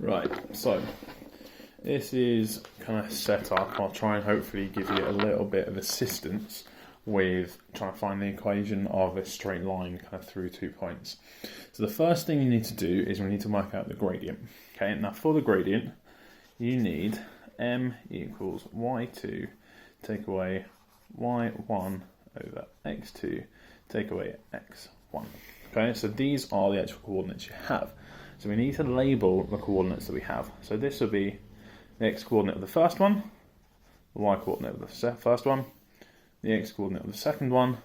Right, so this is kind of set up. I'll try and hopefully give you a little bit of assistance with trying to find the equation of a straight line kind of through 2 points. So the first thing you need to do is we need to work out the gradient. Okay, now for the gradient, you need m equals y2 take away y1 over x2 take away x1. Okay, so these are the actual coordinates you have. So we need to label the coordinates that we have. So this will be the x-coordinate of the first one, the y-coordinate of the first one, the x-coordinate of the second one,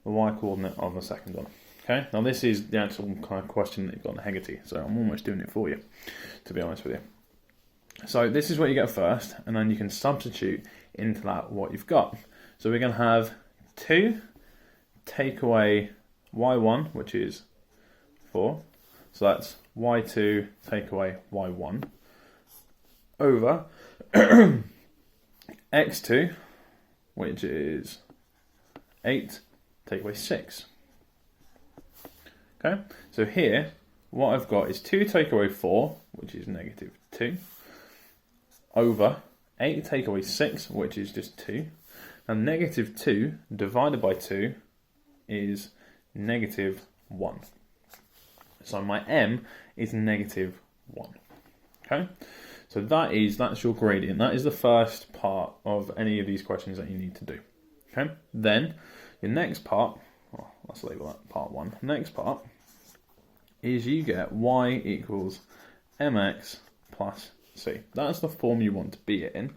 the y-coordinate of the second one. Okay, now this is the actual kind of question that you've got in Hegarty, so I'm almost doing it for you, to be honest with you. So this is what you get first, and then you can substitute into that what you've got. So we're going to have 2 take away y1, which is 4. So that's y2 take away y1 over x2, which is 8 take away 6. Okay, so here what I've got is 2 take away 4, which is negative 2, over 8 take away 6, which is just 2. And negative 2 divided by 2 is negative 1. So my m is negative 1. Okay, so that's your gradient. That is the first part of any of these questions that you need to do. Okay, then your next part, let's label that part 1. Next part is you get y equals mx plus c. That's the form you want to be in,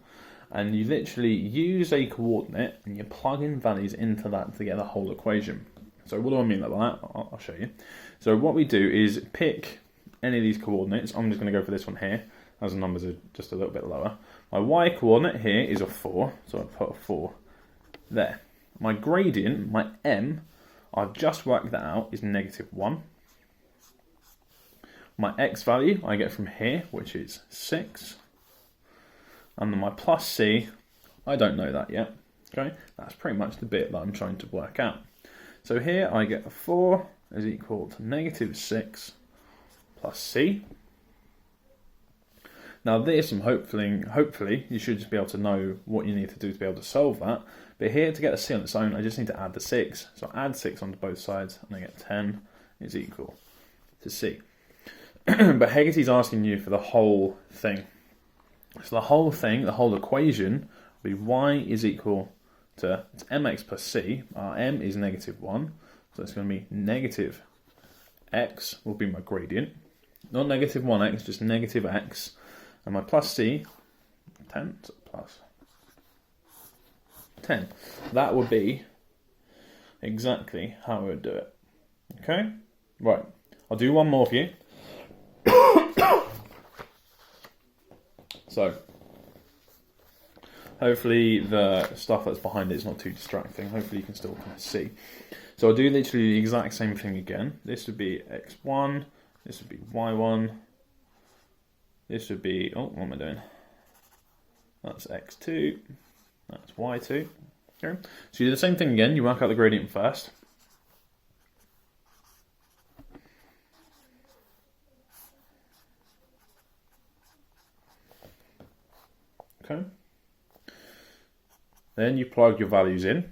and you literally use a coordinate and you plug in values into that to get the whole equation. So what do I mean by that? I'll show you. So what we do is pick any of these coordinates. I'm just going to go for this one here, as the numbers are just a little bit lower. My y coordinate here is a 4, so I put a 4 there. My gradient, my m, I've just worked that out, is negative 1. My x value I get from here, which is 6. And then my plus c, I don't know that yet. Okay, that's pretty much the bit that I'm trying to work out. So here I get a 4 is equal to negative 6 plus c. Now this, hopefully you should just be able to know what you need to do to be able to solve that. But here, to get a c on its own, I just need to add the 6. So I add 6 onto both sides, and I get 10 is equal to c. But Hegarty's asking you for the whole thing. So the whole thing, the whole equation, will be y is equal to mx plus c. Our m is negative 1, so it's going to be negative x will be my gradient. Not negative 1x, just negative x. And my plus c, 10, so plus 10. That would be exactly how I would do it. Okay? Right. I'll do one more for you. So, hopefully the stuff that's behind it is not too distracting. Hopefully you can still kind of see. So I'll do literally the exact same thing again. This would be x1, this would be y1, this would be, what am I doing? That's x2, that's y2. Okay. So you do the same thing again, you work out the gradient first. Okay. Then you plug your values in.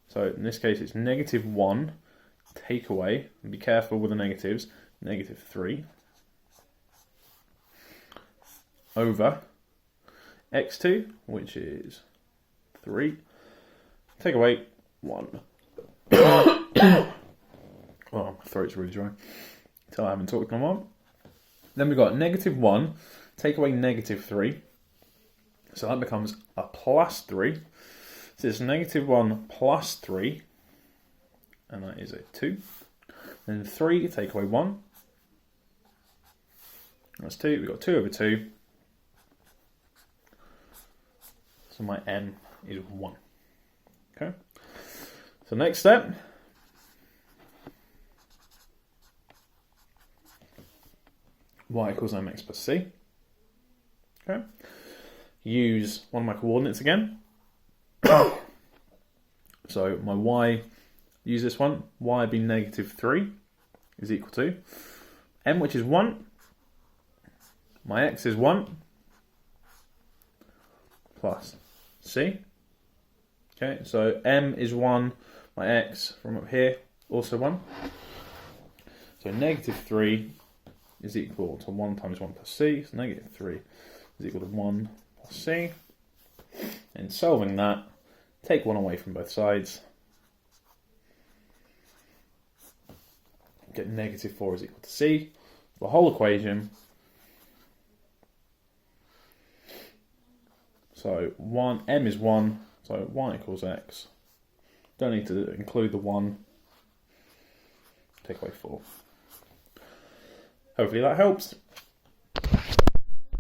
So in this case it's negative 1 take away, and be careful with the negatives, negative 3 over x2, which is 3, take away 1. Oh, my throat's really dry. Until I haven't talked in a while. Then we've got negative 1 take away negative 3. So that becomes a plus 3. So it's negative 1 plus 3. And that is a 2. Then 3 take away 1. That's 2. We've got 2 over 2. So my m is 1. Okay. So next step. Y equals mx plus c. Okay. Use one of my coordinates again. So my y, use this one. Y being negative 3 is equal to m, which is 1, my x is 1 plus c. Okay, so m is 1, my x from up here, also 1. So negative 3 is equal to 1 times 1 plus c, so negative 3 is equal to 1 plus c. And solving that, take 1 away from both sides. Get negative 4 is equal to c. The whole equation. So m is 1, so 1 equals x. Don't need to include the 1. Take away 4. Hopefully that helps.